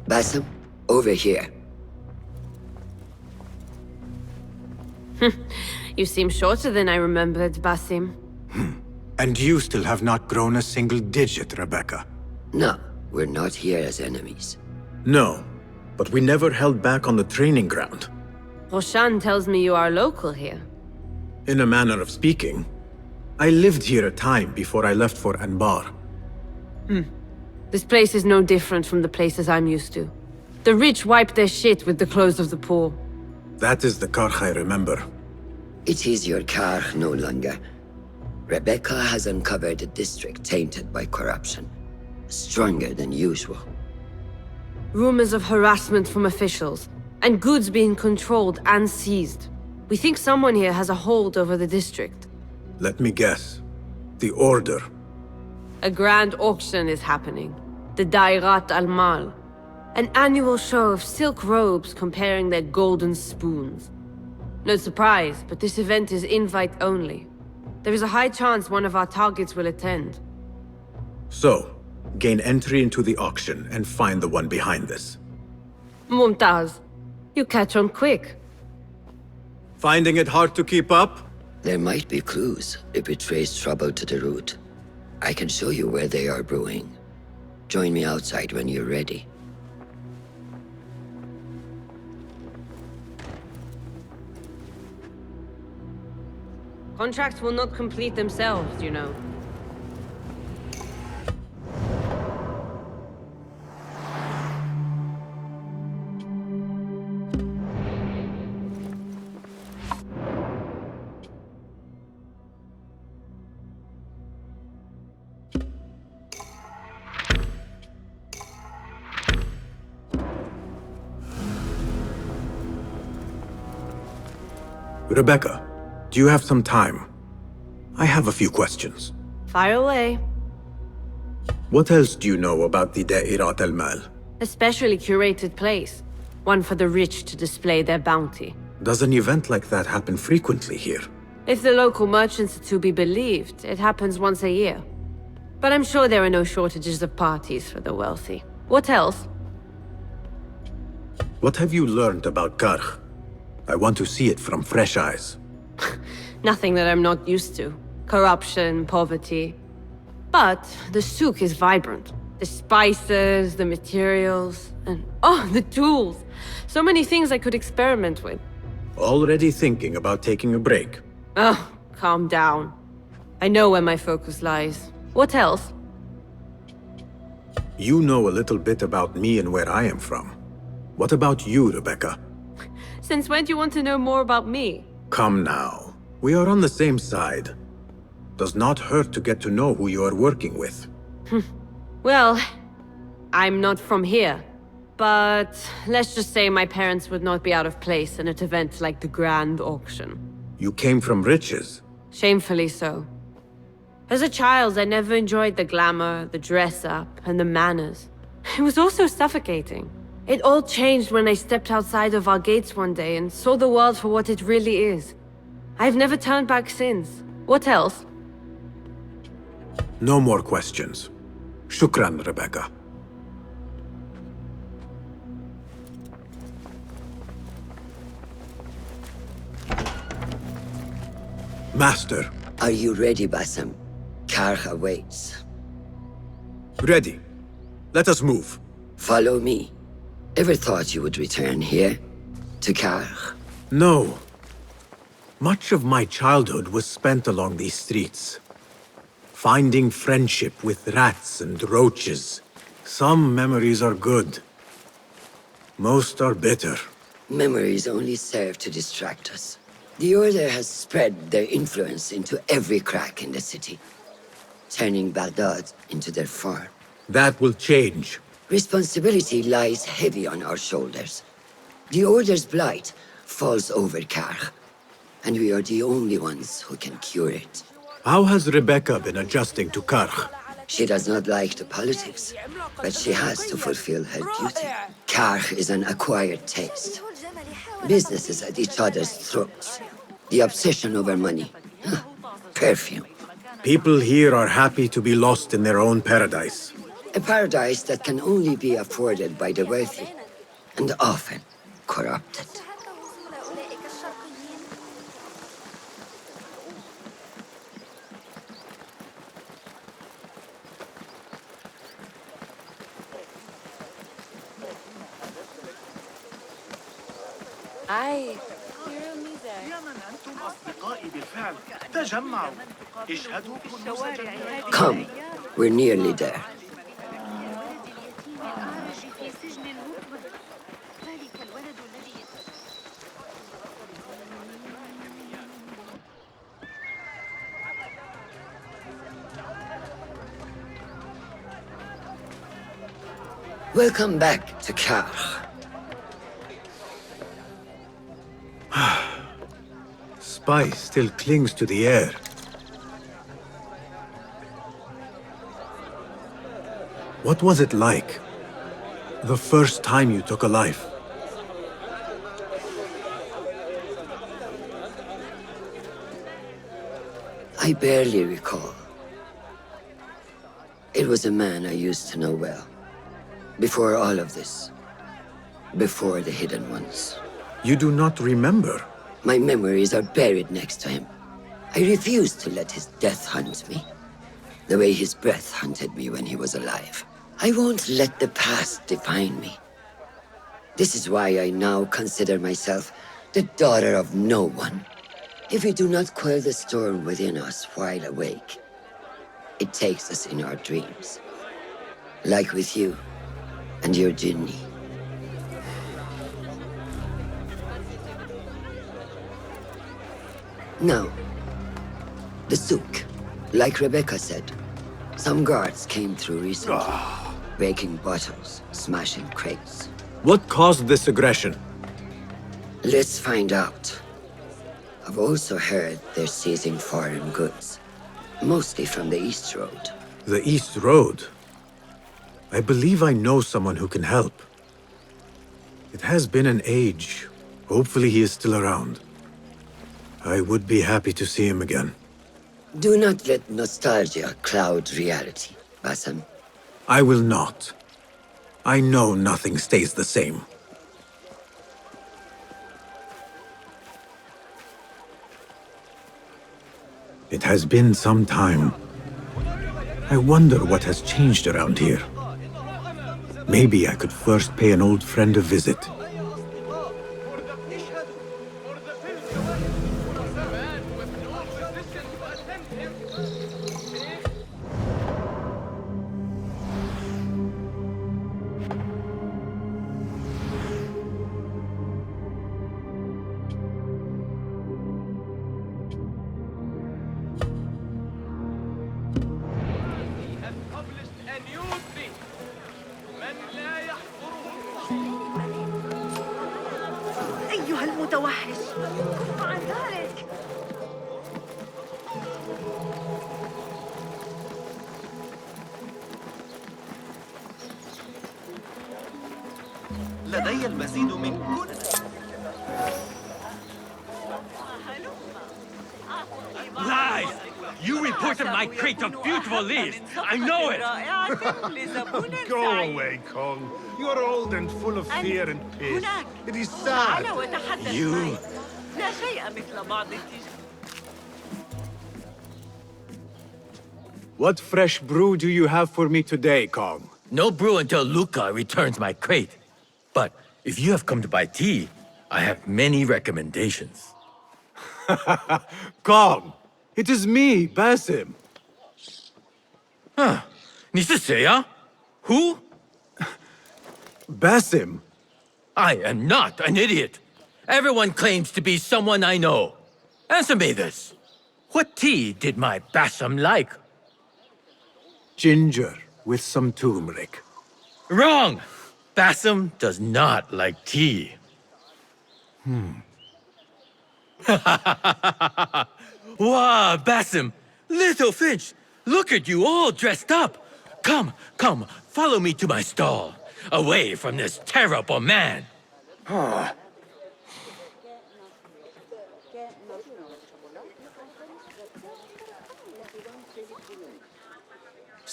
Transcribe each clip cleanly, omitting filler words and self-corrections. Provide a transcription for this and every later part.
Basim, over here. You seem shorter than I remembered, Basim. And you still have not grown a single digit, Rebecca. No, we're not here as enemies. No, but we never held back on the training ground. Roshan tells me you are local here. In a manner of speaking, I lived here a time before I left for Anbar. This place is no different from the places I'm used to. The rich wipe their shit with the clothes of the poor. That is the Karkh I remember. It is your Karkh no longer. Rebecca has uncovered a district tainted by corruption. Stronger than usual. Rumors of harassment from officials, and goods being controlled and seized. We think someone here has a hold over the district. Let me guess. The Order. A grand auction is happening. The Dairat al-Mal. An annual show of silk robes comparing their golden spoons. No surprise, but this event is invite only. There is a high chance one of our targets will attend. So, gain entry into the auction and find the one behind this. Mumtaz, you catch on quick. Finding it hard to keep up? There might be clues if it traces trouble to the root. I can show you where they are brewing. Join me outside when you're ready. Contracts will not complete themselves, you know. Rebecca, do you have some time? I have a few questions. Fire away. What else do you know about the Da'irat al-Mal? A specially curated place. One for the rich to display their bounty. Does an event like that happen frequently here? If the local merchants are to be believed, it happens once a year. But I'm sure there are no shortages of parties for the wealthy. What else? What have you learned about Karkh? I want to see it from fresh eyes. Nothing that I'm not used to. Corruption, poverty. But the souk is vibrant. The spices, the materials, and oh, the tools. So many things I could experiment with. Already thinking about taking a break. Oh, calm down. I know where my focus lies. What else? You know a little bit about me and where I am from. What about you, Rebecca? Since when do you want to know more about me? Come now. We are on the same side. Does not hurt to get to know who you are working with. Well, I'm not from here. But let's just say my parents would not be out of place in an event like the Grand Auction. You came from riches. Shamefully so. As a child, I never enjoyed the glamour, the dress-up, and the manners. It was also suffocating. It all changed when I stepped outside of our gates one day and saw the world for what it really is. I've never turned back since. What else? No more questions. Shukran, Rebecca. Master. Are you ready, Basim? Karkh awaits. Ready. Let us move. Follow me. Ever thought you would return here? To Karkh? No. Much of my childhood was spent along these streets. Finding friendship with rats and roaches. Some memories are good. Most are bitter. Memories only serve to distract us. The Order has spread their influence into every crack in the city, turning Baghdad into their farm. That will change. Responsibility lies heavy on our shoulders. The Order's blight falls over Karkh, and we are the only ones who can cure it. How has Rebecca been adjusting to Karkh? She does not like the politics, but she has to fulfill her duty. Karkh is an acquired taste. Businesses at each other's throats. The obsession over money. Perfume. People here are happy to be lost in their own paradise. A paradise that can only be afforded by the wealthy, and often corrupted. أي أصدقائي بالفعل تجمعوا اشهدوا كنوز جميع Come, we're nearly there. Welcome back to Kar. Spice still clings to the air. What was it like? The first time you took a life? I barely recall. It was a man I used to know well. Before all of this. Before the Hidden Ones. You do not remember? My memories are buried next to him. I refuse to let his death hunt me. The way his breath hunted me when he was alive. I won't let the past define me. This is why I now consider myself the daughter of no one. If we do not quell the storm within us while awake, it takes us in our dreams. Like with you and your Jinni. Now, the souk. Like Rebecca said, some guards came through recently, breaking bottles, smashing crates. What caused this aggression? Let's find out. I've also heard they're seizing foreign goods, mostly from the East Road. The East Road? I believe I know someone who can help. It has been an age. Hopefully he is still around. I would be happy to see him again. Do not let nostalgia cloud reality, Basim. I will not. I know nothing stays the same. It has been some time. I wonder what has changed around here. Maybe I could first pay an old friend a visit. أيها المتوحش كف عن ذلك. لدي المزيد من كل Lies! You reported my crate of beautiful leaves! I know it! Go away, Kong. You're old and full of fear and piss. It is sad. You... لا شيء مثل بعض What fresh brew do you have for me today, Kong? No brew until Luca returns my crate. But if you have come to buy tea, I have many recommendations. Kong! It is me, Basim. Huh. 你是谁啊? Who? Basim? I am not an idiot. Everyone claims to be someone I know. Answer me this. What tea did my Basim like? Ginger with some turmeric. Wrong! Basim does not like tea. Wow, Basim! Little Finch! Look at you all dressed up! Come, come, follow me to my stall. Away from this terrible man.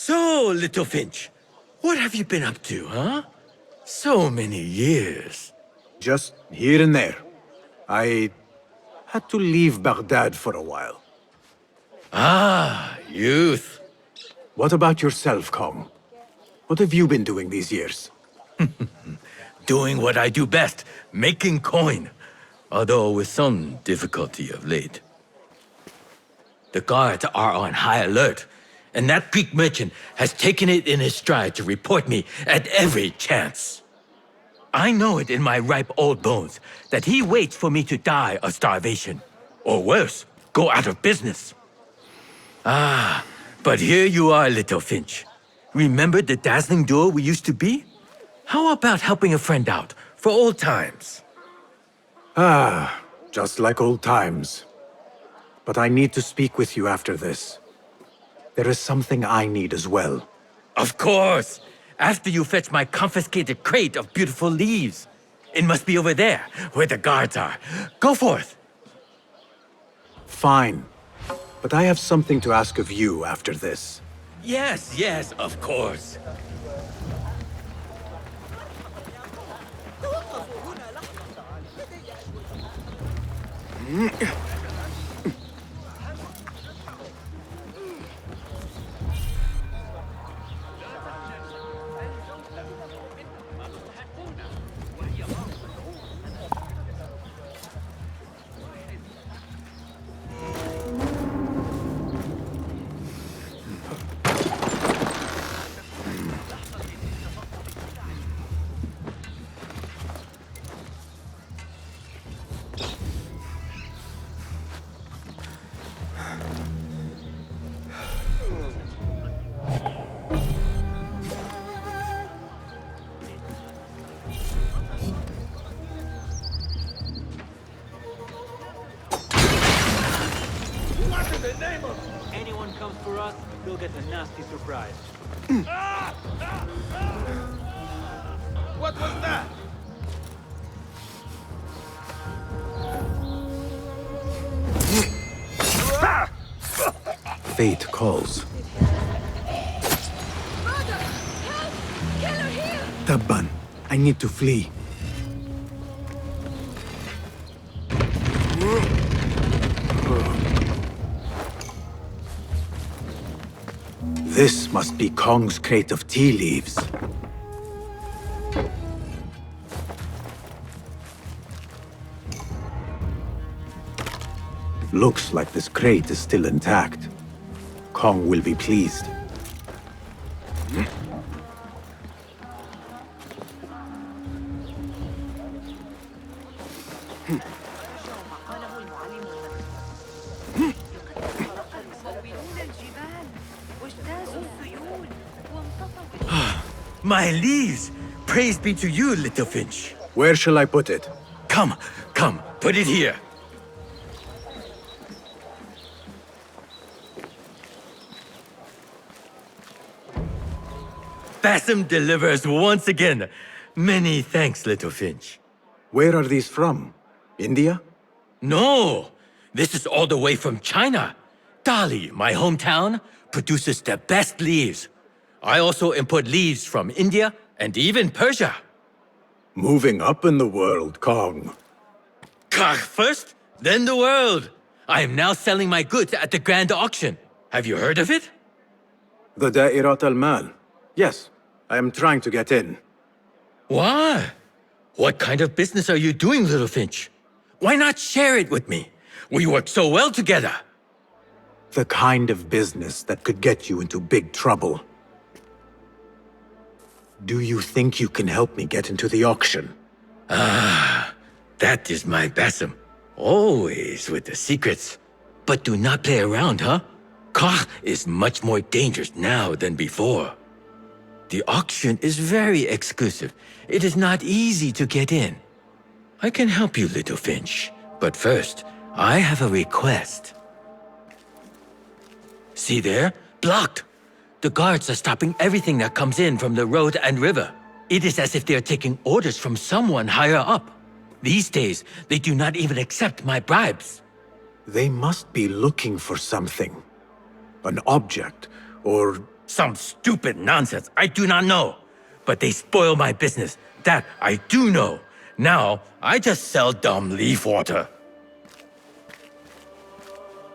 So, little Finch, what have you been up to, huh? So many years. Just here and there. I had to leave Baghdad for a while. Ah, youth. What about yourself, Kong? What have you been doing these years? Doing what I do best, making coin. Although with some difficulty of late. The guards are on high alert, and that Greek merchant has taken it in his stride to report me at every chance. I know it in my ripe old bones that he waits for me to die of starvation. Or worse, go out of business. Ah, but here you are, little Finch. Remember the dazzling duo we used to be? How about helping a friend out, for old times? Ah, just like old times. But I need to speak with you after this. There is something I need as well. Of course! After you fetch my confiscated crate of beautiful leaves. It must be over there, where the guards are. Go forth! Fine. But I have something to ask of you after this. Yes, yes, of course. Anyone comes for us, they'll get a nasty surprise. What was that? Fate calls. Tabban, I need to flee. This must be Kong's crate of tea leaves. Looks like this crate is still intact. Kong will be pleased. My leaves! Praise be to you, little Finch. Where shall I put it? Come, come, put it here. Basim delivers once again. Many thanks, little Finch. Where are these from? India? No, this is all the way from China. Dali, my hometown, produces the best leaves. I also import leaves from India and even Persia. Moving up in the world, Kong. Kah first, then the world. I am now selling my goods at the grand auction. Have you heard of it? The Da'irat al-Mal. Yes, I am trying to get in. Why? What kind of business are you doing, little Finch? Why not share it with me? We work so well together. The kind of business that could get you into big trouble. Do you think you can help me get into the auction? Ah, that is my Basim. Always with the secrets. But do not play around, huh? Kah is much more dangerous now than before. The auction is very exclusive. It is not easy to get in. I can help you, little Finch. But first, I have a request. See there? Blocked. The guards are stopping everything that comes in from the road and river. It is as if they are taking orders from someone higher up. These days, they do not even accept my bribes. They must be looking for something. An object, or Some stupid nonsense I do not know. But they spoil my business. That I do know. Now, I just sell dumb leaf water.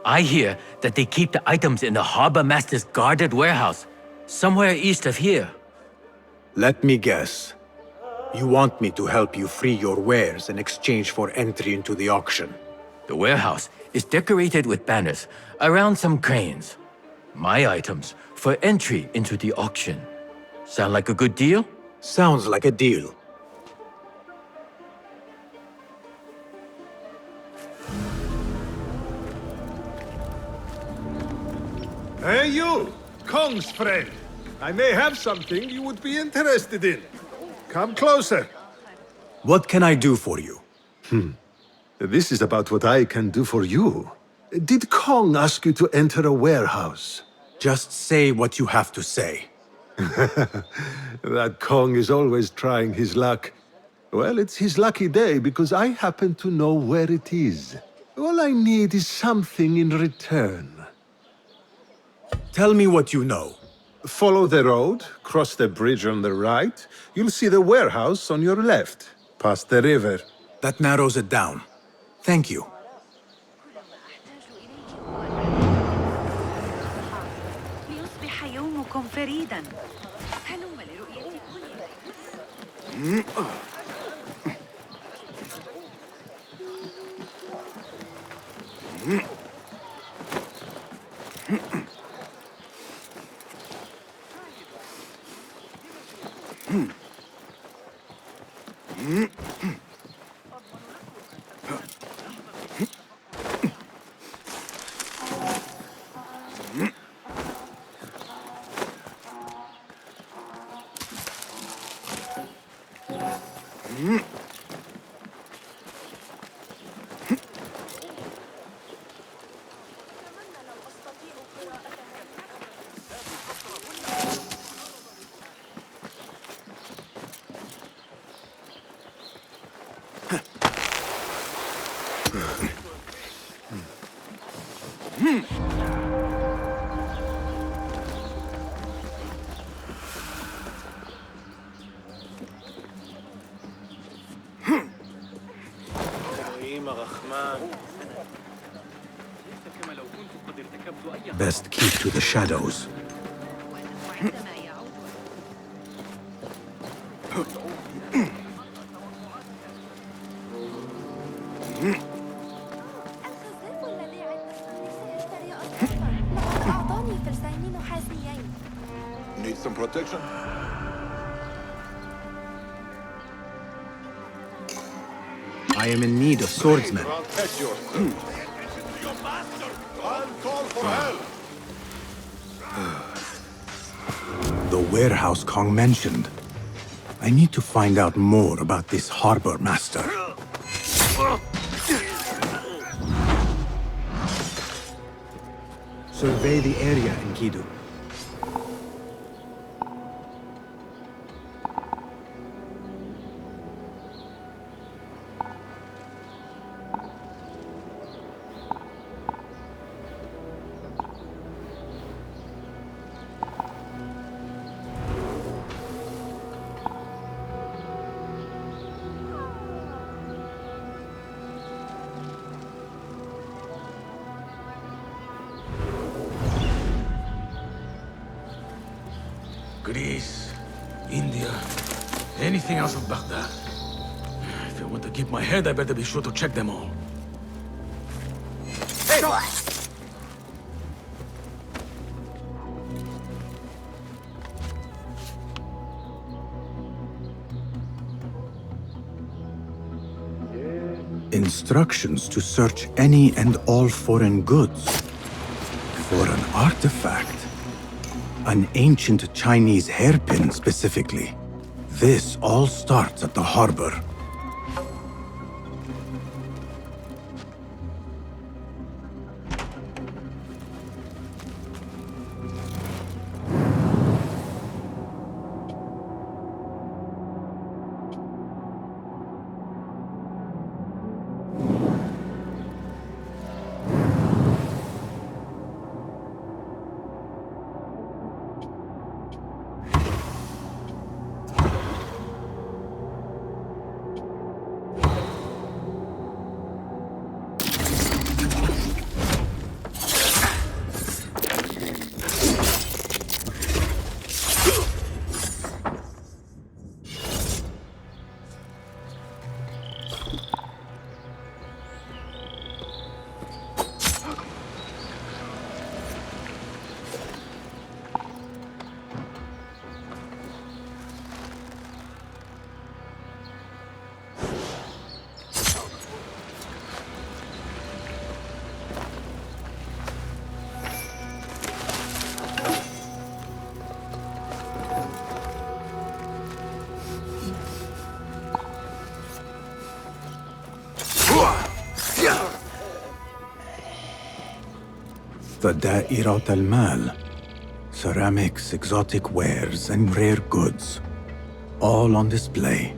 I hear that they keep the items in the harbor master's guarded warehouse, somewhere east of here. Let me guess. You want me to help you free your wares in exchange for entry into the auction. The warehouse is decorated with banners around some cranes. My items for entry into the auction. Sound like a good deal? Sounds like a deal. Hey, you! Kong's friend! I may have something you would be interested in. Come closer. What can I do for you? This is about what I can do for you. Did Kong ask you to enter a warehouse? Just say what you have to say. That Kong is always trying his luck. Well, it's his lucky day because I happen to know where it is. All I need is something in return. Tell me what you know. Follow the road, cross the bridge on the right. You'll see the warehouse on your left, past the river. That narrows it down. Thank you. ليصبح يومكم فريدا. هلم لرؤية كل Best keep to the shadows. الخزاف الذي عند الصندوق سيشتري أصدقاء. لقد أعطاني فرسين نحاسيين. Need some protection? I am in need of swordsmen. Protect yourself. I'll call for help. The warehouse Kong mentioned. I need to find out more about this harbor master. Survey the area, Enkidu. Greece, India, anything else of Baghdad. If I want to keep my head, I better be sure to check them all. Hey! Instructions to search any and all foreign goods. For an artifact. An ancient Chinese hairpin, specifically. This all starts at the harbor. Da'irat al-Mal. Ceramics, exotic wares, and rare goods. All on display.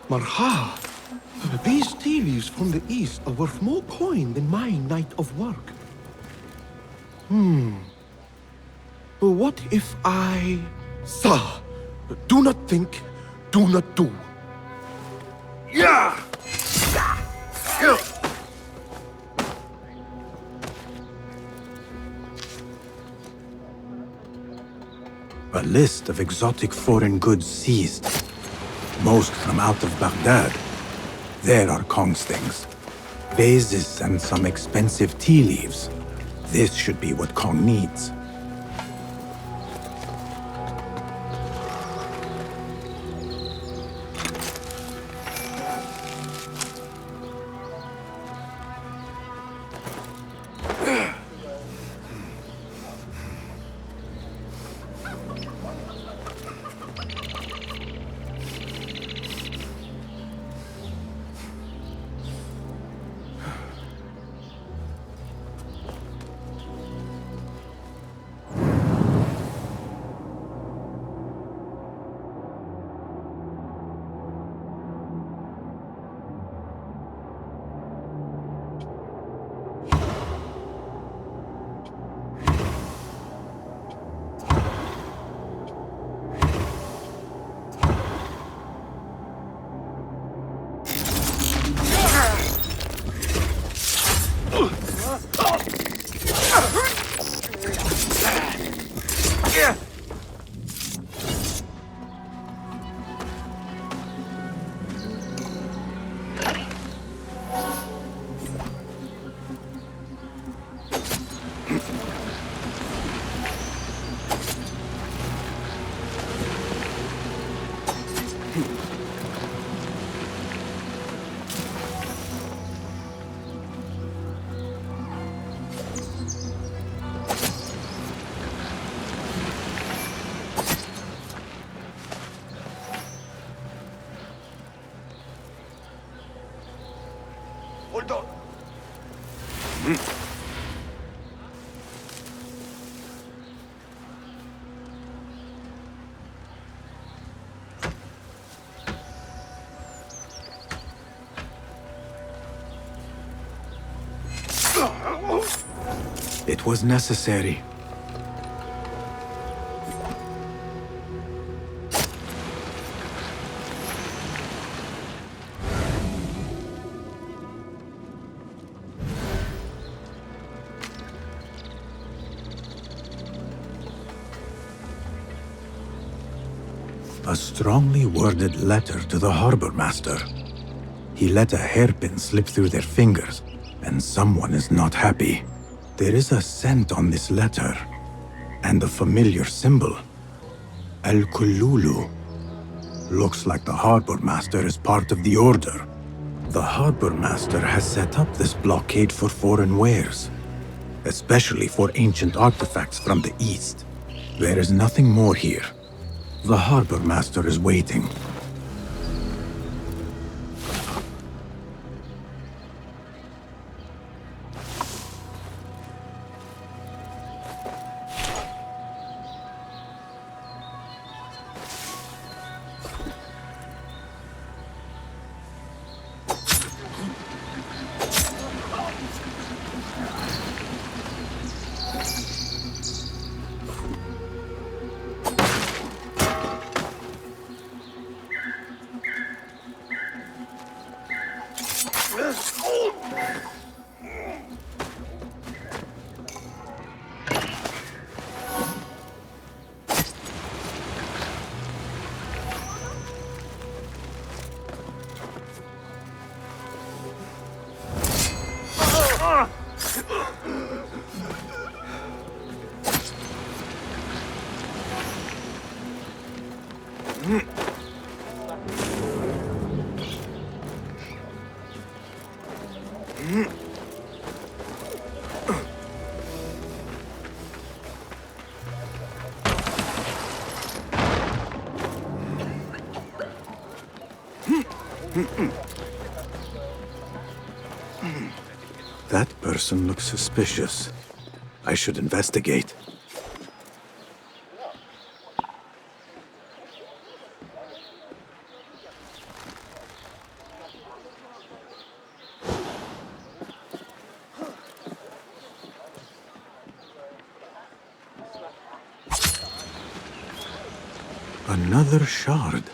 Marha! These tea leaves from the east are worth more coin than my night of work. But what if I... Sir, do not think, do not do. Yeah! A list of exotic foreign goods seized. Most from out of Baghdad. There are Kong's things. Vases and some expensive tea leaves. This should be what Kong needs. Hold on. It was necessary. A strongly worded letter to the harbor master. He let a hairpin slip through their fingers, and someone is not happy. There is a scent on this letter, and a familiar symbol. Al-Kululu. Looks like the harbor master is part of the order. The harbor master has set up this blockade for foreign wares, especially for ancient artifacts from the east. There is nothing more here. The harbor master is waiting. That person looks suspicious. I should investigate. Another shard.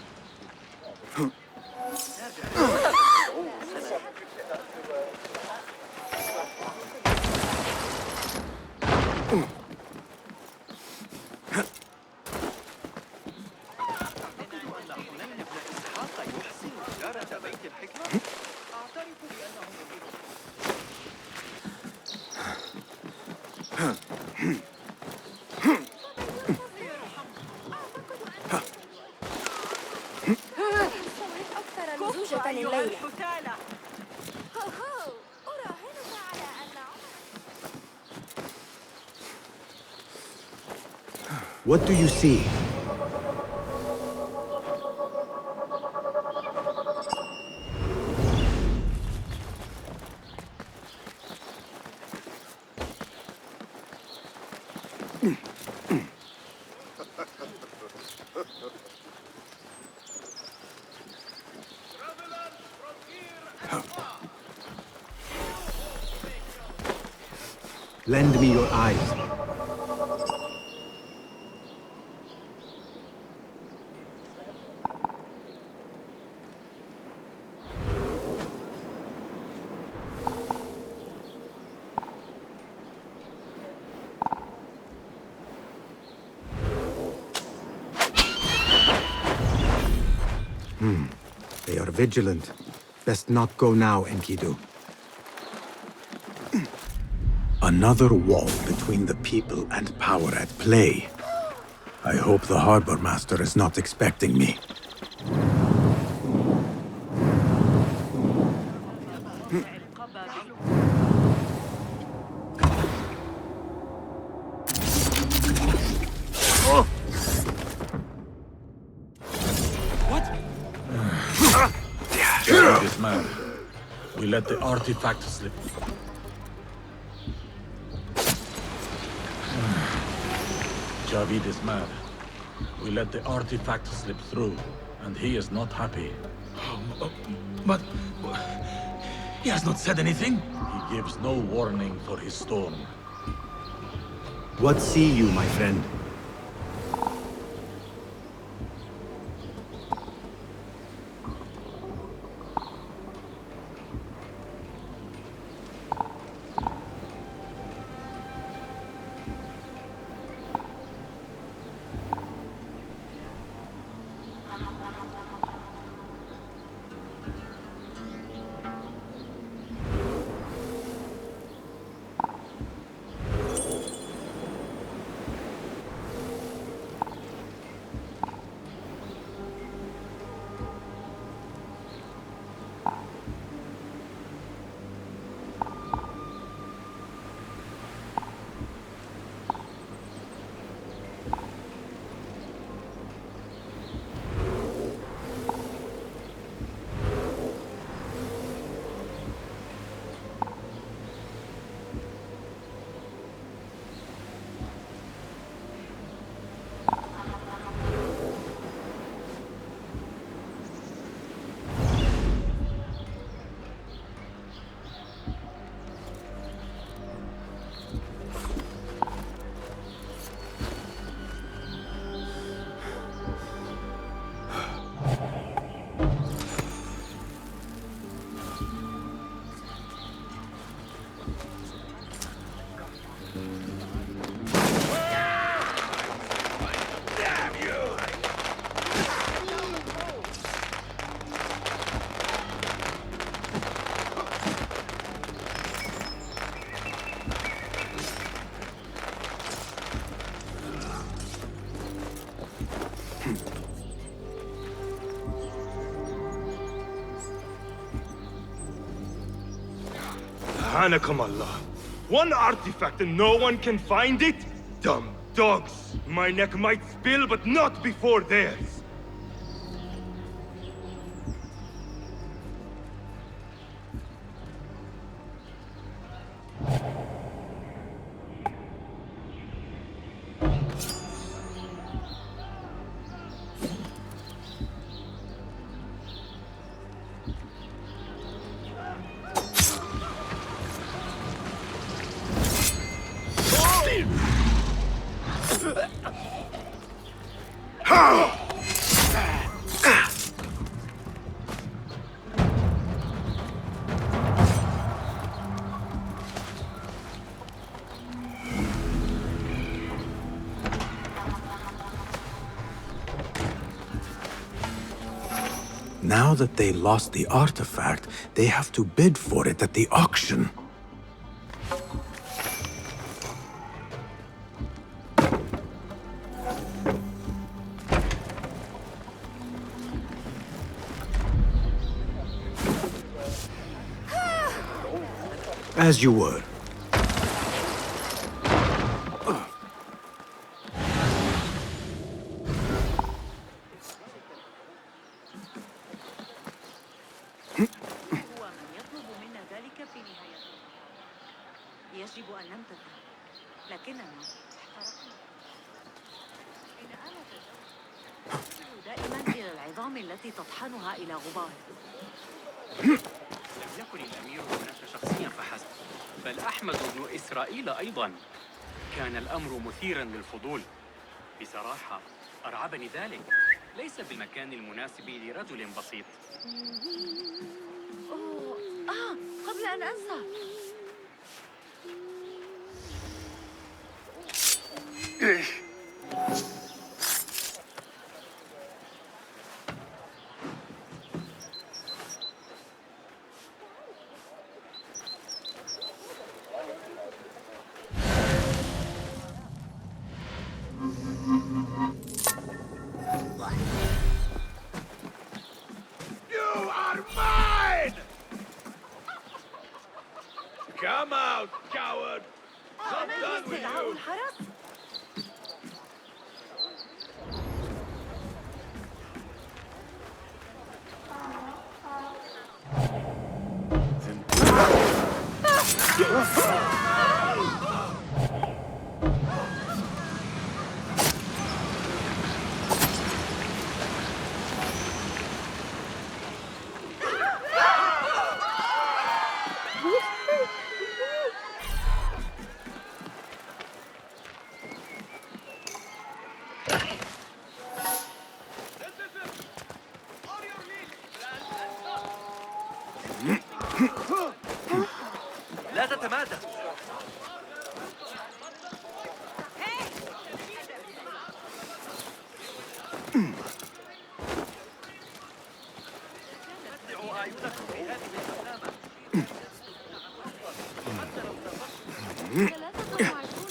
أكثر لزوجة الليلة. أراهنك على أن What do you see? Lend me your eyes. They are vigilant. Best not go now, Enkidu. Another wall between the people and power at play. I hope the harbor master is not expecting me. Javid is mad. We let the artifact slip. Javid is mad. We let the artifact slip through, and he is not happy. But he has not said anything. He gives no warning for his storm. What see you, my friend? Subhanakum Allah. One artifact and no one can find it? Dumb dogs. My neck might spill, but not before theirs. Now that they lost the artifact, they have to bid for it at the auction. As you were. يجب أن ننتظر لكننا احترقنا إن آلة ترجع دائما إلى العظام التي تطحنها إلى غبار. لم يكن الأمير هناك شخصيا فحسب، بل أحمد بن إسرائيل أيضا. كان الأمر مثيرا للفضول. بصراحة أرعبني ذلك. ليس بالمكان المناسب لرجل بسيط. قبل أن أنسى. You are mine! Come out, coward! I'm done with you! لا تتمادى.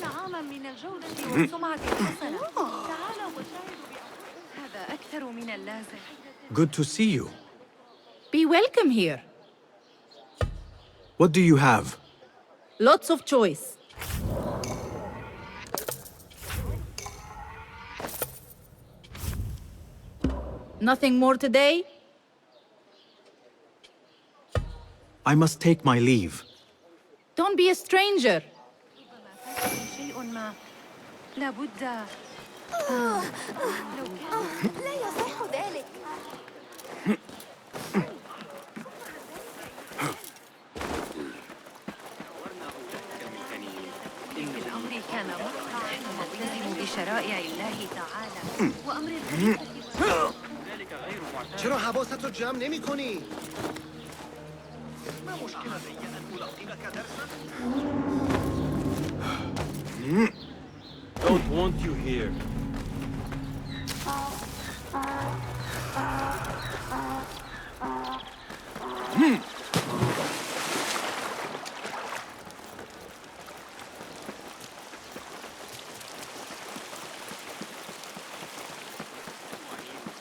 عاما من الجودة والسمعة الحسنة. تعالوا وشاهدوا هذا أكثر من اللازم. Good to see you. Be welcome here. What do you have? Lots of choice. Nothing more today? I must take my leave. Don't be a stranger. شيء ما لابد لا يصح ذلك. الأمر كان مقطع نلتزم بشرائع الله تعالى وأمر الخليفة. ذلك غير معتاد. چرا حواست رو جمع نمی کنی؟ ما مشكلة أن ألقنك درسا؟ Don't want you here.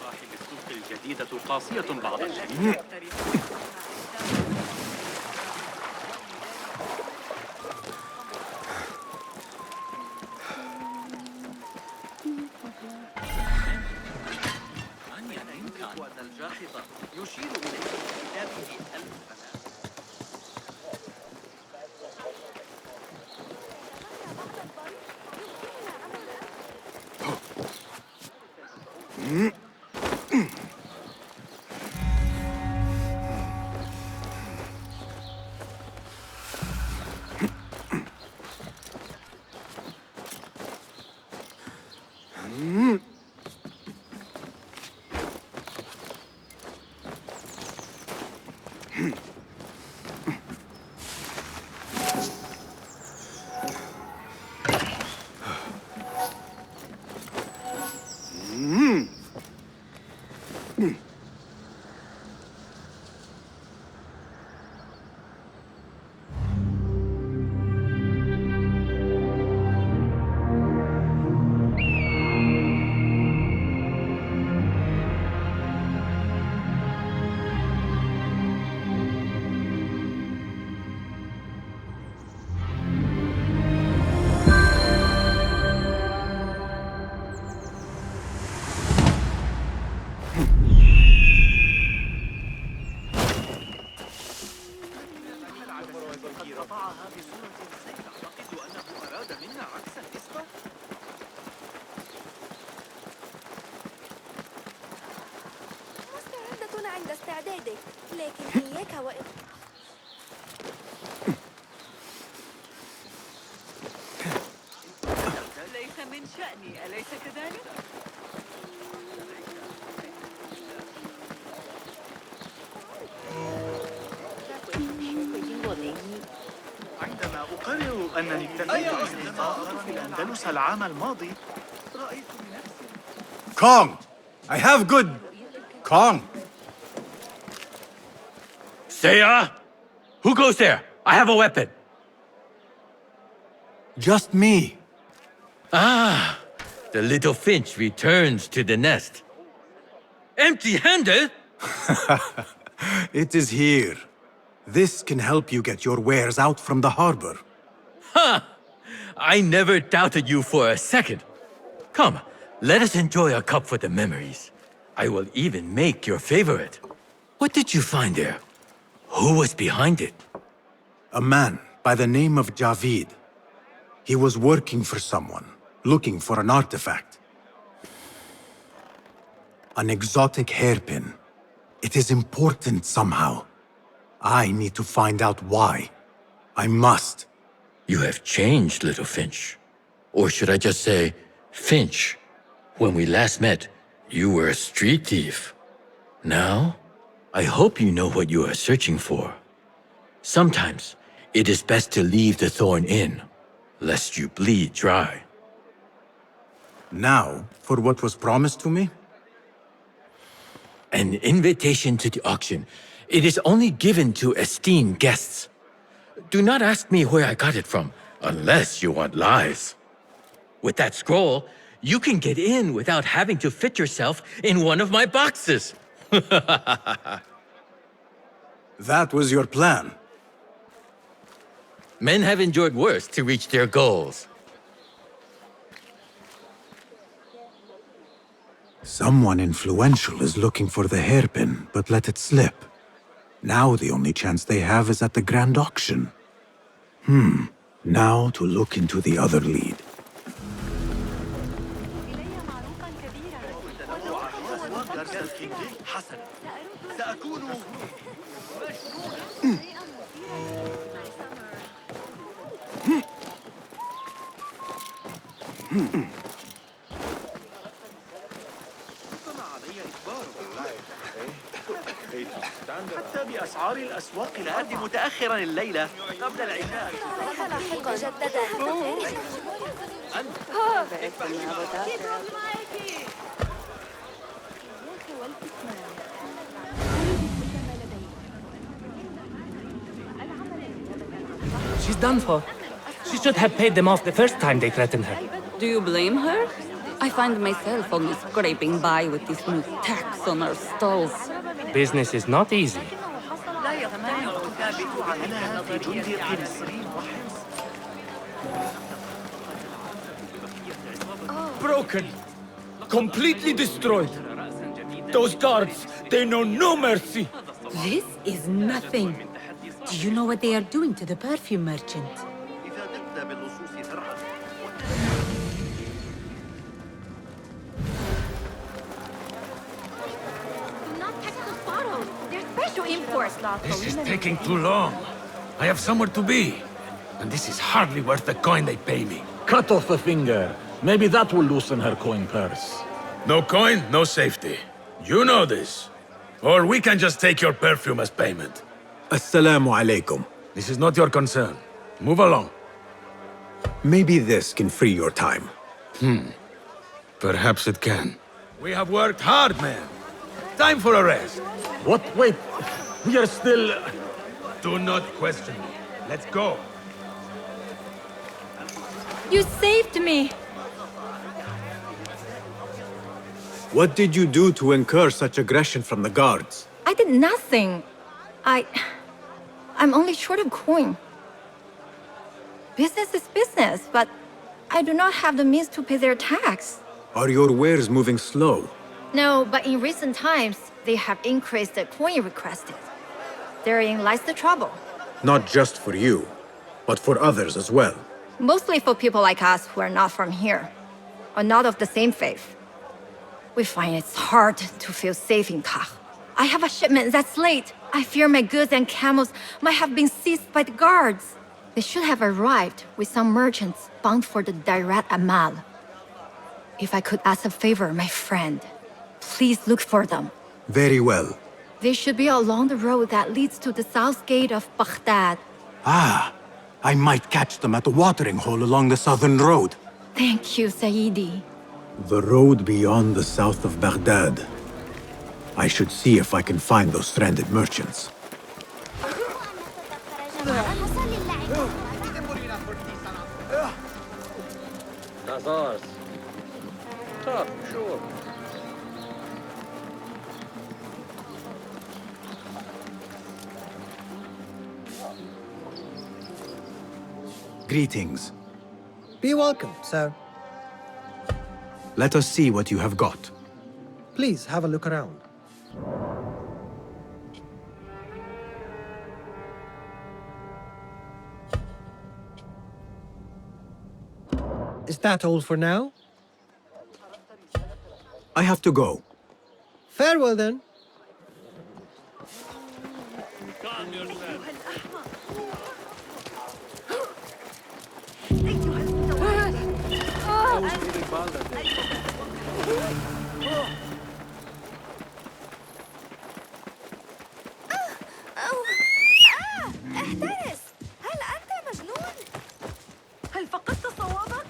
صاحب السوق الجديدة قاسية بعض الشيء. مستعدة عند استعدادك، لكن إياك وإن ليس من شأني، أليس كذلك؟ عندما أقرر أنني اكتفيت باستيطان في الأندلس العام الماضي رأيت بنفسي Kong! I have good... Kong! Seiya? Who goes there? I have a weapon. Just me. Ah, the little finch returns to the nest. Empty-handed? It is here. This can help you get your wares out from the harbor. Ha! I never doubted you for a second. Come, let us enjoy a cup for the memories. I will even make your favorite. What did you find there? Who was behind it? A man by the name of Javid. He was working for someone, looking for an artifact. An exotic hairpin. It is important somehow. I need to find out why. I must. You have changed, little Finch. Or should I just say, Finch. When we last met, you were a street thief. Now, I hope you know what you are searching for. Sometimes, it is best to leave the thorn in, lest you bleed dry. Now, for what was promised to me? An invitation to the auction. It is only given to esteemed guests. Do not ask me where I got it from, unless you want lies. With that scroll, you can get in without having to fit yourself in one of my boxes. That was your plan. Men have endured worse to reach their goals. Someone influential is looking for the hairpin, but let it slip. Now the only chance they have is at the grand auction. Now to look into the other lead. حتى بأسعار الأسواق لآتي متأخرا الليلة قبل العشاء. مجددا. She's done for. She should have paid them off the first time they threatened her. Do you blame her? I find myself only scraping by with this new tax on our stalls. Business is not easy. Broken. Completely destroyed. Those guards, they know no mercy. This is nothing. Do you know what they are doing to the perfume merchant? This is taking too long. I have somewhere to be. And this is hardly worth the coin they pay me. Cut off a finger. Maybe that will loosen her coin purse. No coin, no safety. You know this. Or we can just take your perfume as payment. Assalamu alaikum. This is not your concern. Move along. Maybe this can free your time. Perhaps it can. We have worked hard, man. time for a rest. What? Wait. We are still... Do not question me. Let's go. You saved me! What did you do to incur such aggression from the guards? I did nothing. I'm only short of coin. Business is business, but I do not have the means to pay their tax. Are your wares moving slow? No, but in recent times, they have increased the coin requested. Therein lies the trouble. Not just for you, but for others as well. Mostly for people like us who are not from here, or not of the same faith. We find it's hard to feel safe in Kah. I have a shipment that's late. I fear my goods and camels might have been seized by the guards. They should have arrived with some merchants bound for the Dairat Amal. If I could ask a favor, my friend, please look for them. Very well. They should be along the road that leads to the south gate of Baghdad. Ah, I might catch them at the watering hole along the southern road. Thank you, Saidi. The road beyond the south of Baghdad. I should see if I can find those stranded merchants. That's ours. Tough, sure. Greetings. Be welcome, sir. Let us see what you have got. Please have a look around. Is that all for now? I have to go. Farewell then. احترس! هل أنت مجنون؟ هل فقدت صوابك؟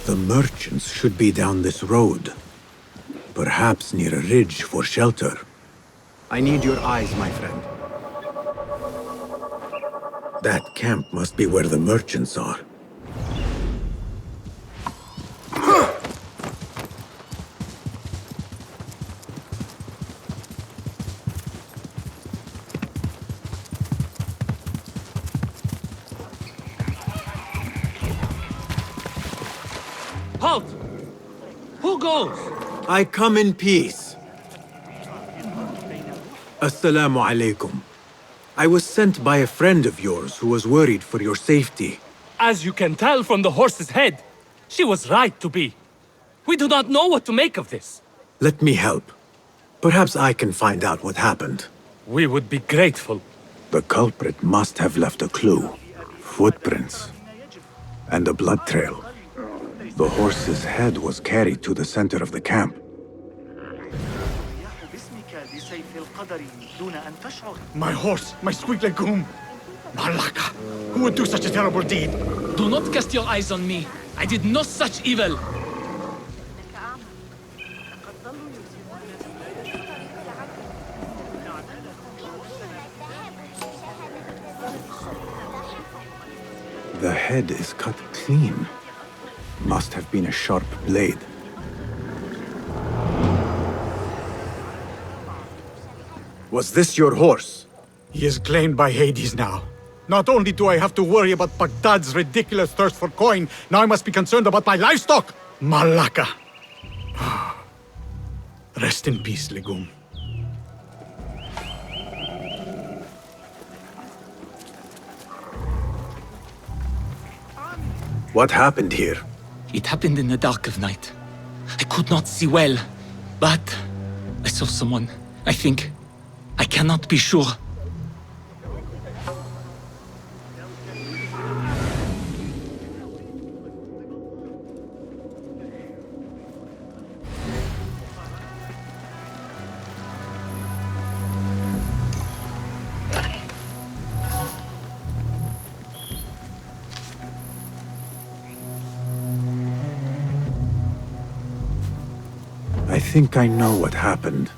The merchants should be down this road. Perhaps near a ridge for shelter. I need your eyes, my friend. That camp must be where the merchants are. Halt! Who goes? I come in peace. Assalamu alaikum. I was sent by a friend of yours who was worried for your safety. As you can tell from the horse's head, she was right to be. We do not know what to make of this. Let me help. Perhaps I can find out what happened. We would be grateful. The culprit must have left a clue. Footprints. And a blood trail. The horse's head was carried to the center of the camp. My horse, my sweet legume. Malaka, who would do such a terrible deed? Do not cast your eyes on me. I did no such evil. The head is cut clean. Must have been a sharp blade. Was this your horse? He is claimed by Hades now. Not only do I have to worry about Baghdad's ridiculous thirst for coin, now I must be concerned about my livestock! Malaka! Rest in peace, Legume. What happened here? It happened in the dark of night. I could not see well, but I saw someone. I think. I cannot be sure. I think I know what happened.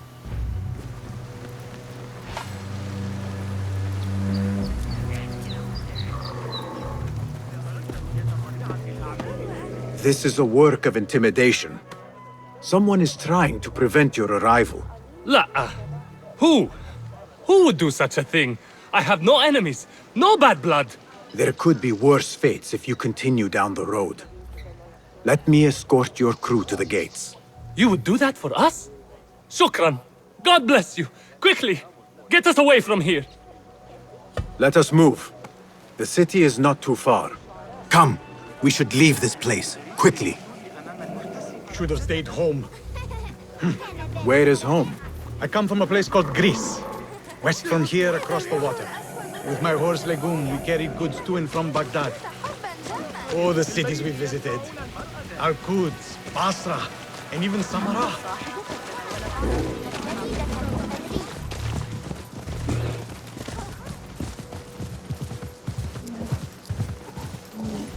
This is a work of intimidation. Someone is trying to prevent your arrival. Who? Who would do such a thing? I have no enemies, no bad blood. There could be worse fates if you continue down the road. Let me escort your crew to the gates. You would do that for us? Shukran. God bless you. Quickly, get us away from here. Let us move. The city is not too far. Come, we should leave this place, quickly. Should have stayed home. Where is home? I come from a place called Greece. West from here, across the water. With my horse Legume, we carried goods to and from Baghdad. Oh, the cities we visited. Al-Quds, Basra, and even Samarra.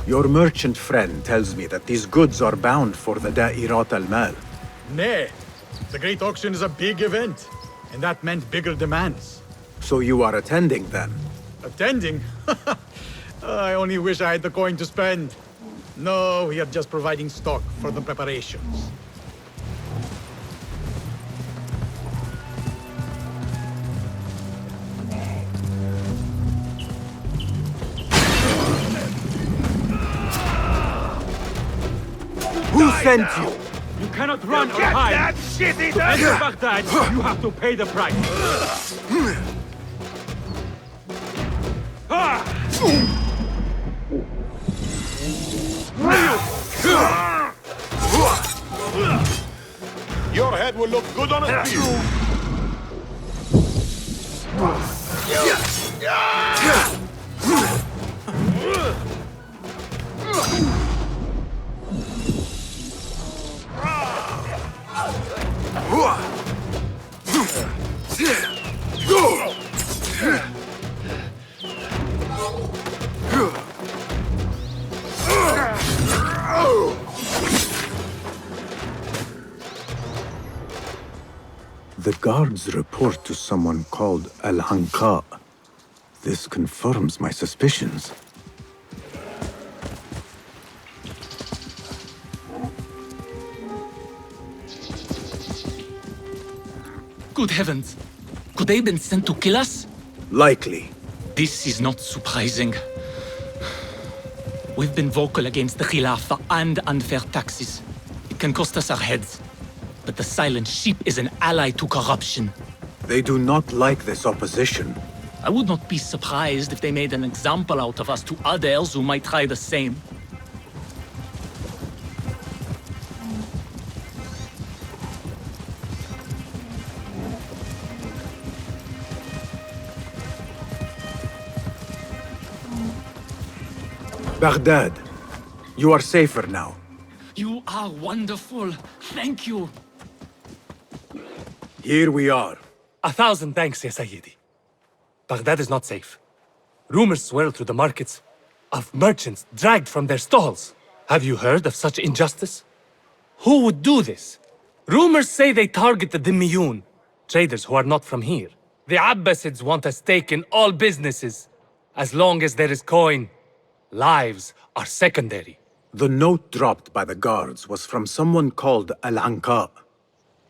Your merchant friend tells me that these goods are bound for the Da'irat al-Mal. Nay, the Great Auction is a big event, and that meant bigger demands. So you are attending then? Attending? I only wish I had the coin to spend. No, we are just providing stock for the preparations. Who sent you? You cannot run or hide. That shit is To enter Baghdad, you have to pay the price. Your head will look good on a spear. The guards report to someone called Al-Hanqa. This confirms my suspicions. Good heavens! Could they have been sent to kill us? Likely. This is not surprising. We've been vocal against the Khilafah and unfair taxes. It can cost us our heads. But the silent sheep is an ally to corruption. They do not like this opposition. I would not be surprised if they made an example out of us to others who might try the same. Baghdad, you are safer now. You are wonderful. Thank you. Here we are. 1,000 thanks, Ya Sayyidi. Baghdad is not safe. Rumors swirl through the markets of merchants dragged from their stalls. Have you heard of such injustice? Who would do this? Rumors say they target the Dhimmiyun, traders who are not from here. The Abbasids want a stake in all businesses, as long as there is coin. Lives are secondary. The note dropped by the guards was from someone called Al-Anqa.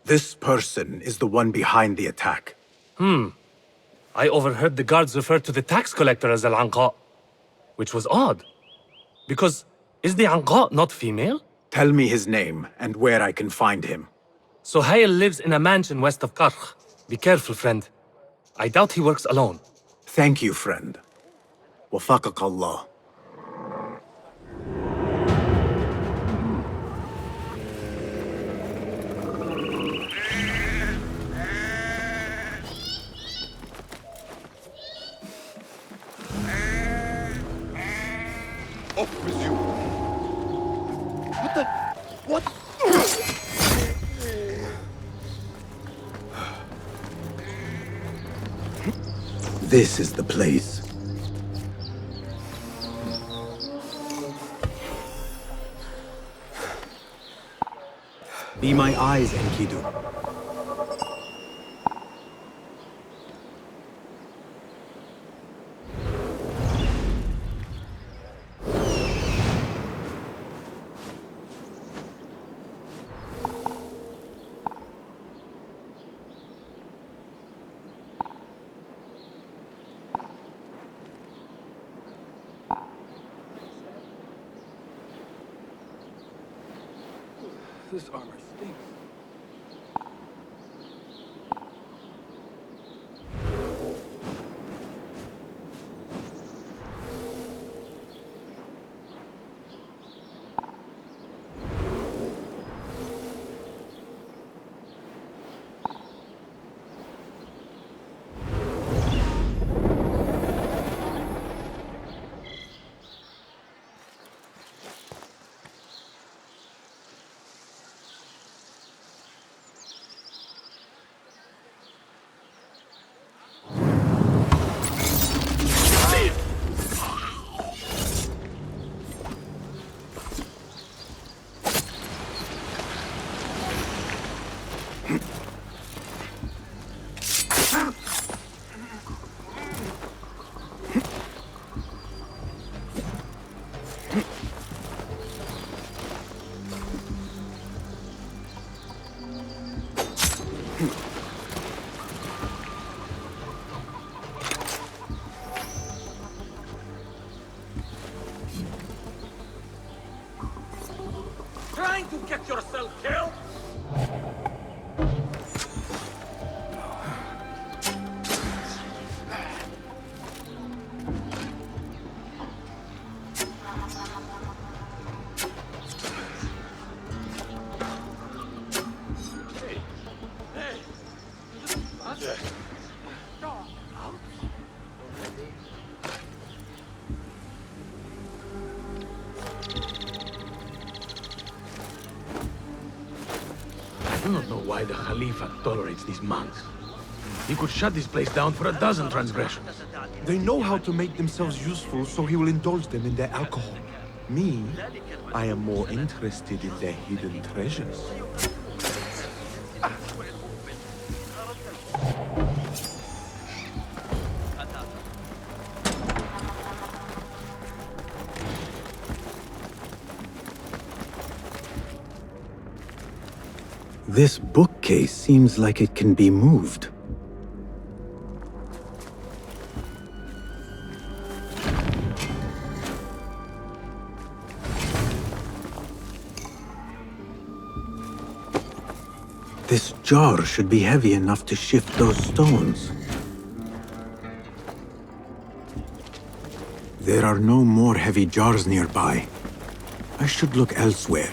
This person is the one behind the attack. I overheard the guards refer to the tax collector as Al-Anqa, which was odd. Because, is the Anqa not female? Tell me his name and where I can find him. Suhail lives in a mansion west of Karkh. Be careful, friend. I doubt he works alone. Thank you, friend. Wafaqak Allah. Off with you! What the... What? This is the place. Be my eyes, Enkidu. This armor stinks. Trying to get yourself killed? I do not know why the Khalifa tolerates these monks. He could shut this place down for a dozen transgressions. They know how to make themselves useful, so he will indulge them in their alcohol. Me, I am more interested in their hidden treasures. This bookcase seems like it can be moved. This jar should be heavy enough to shift those stones. There are no more heavy jars nearby. I should look elsewhere.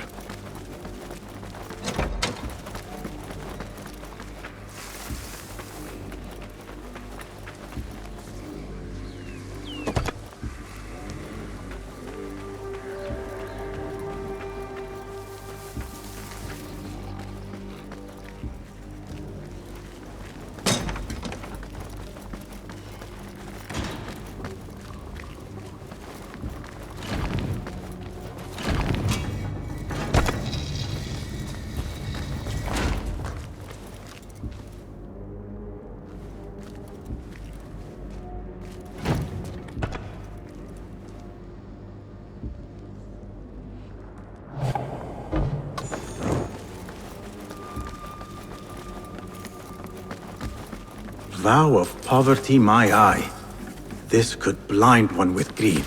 vow of poverty, my eye. This could blind one with greed.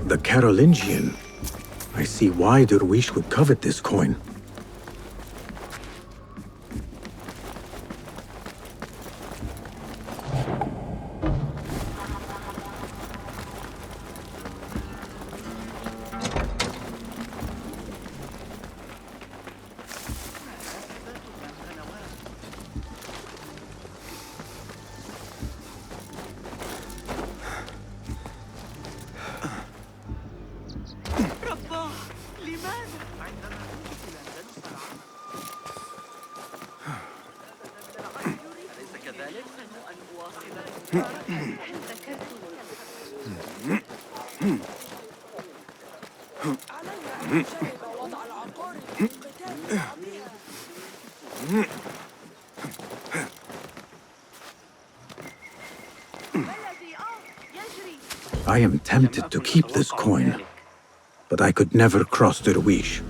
The Carolingian. I see why Derwish would covet this coin. I am tempted to keep this coin, but I could never cross Derwish.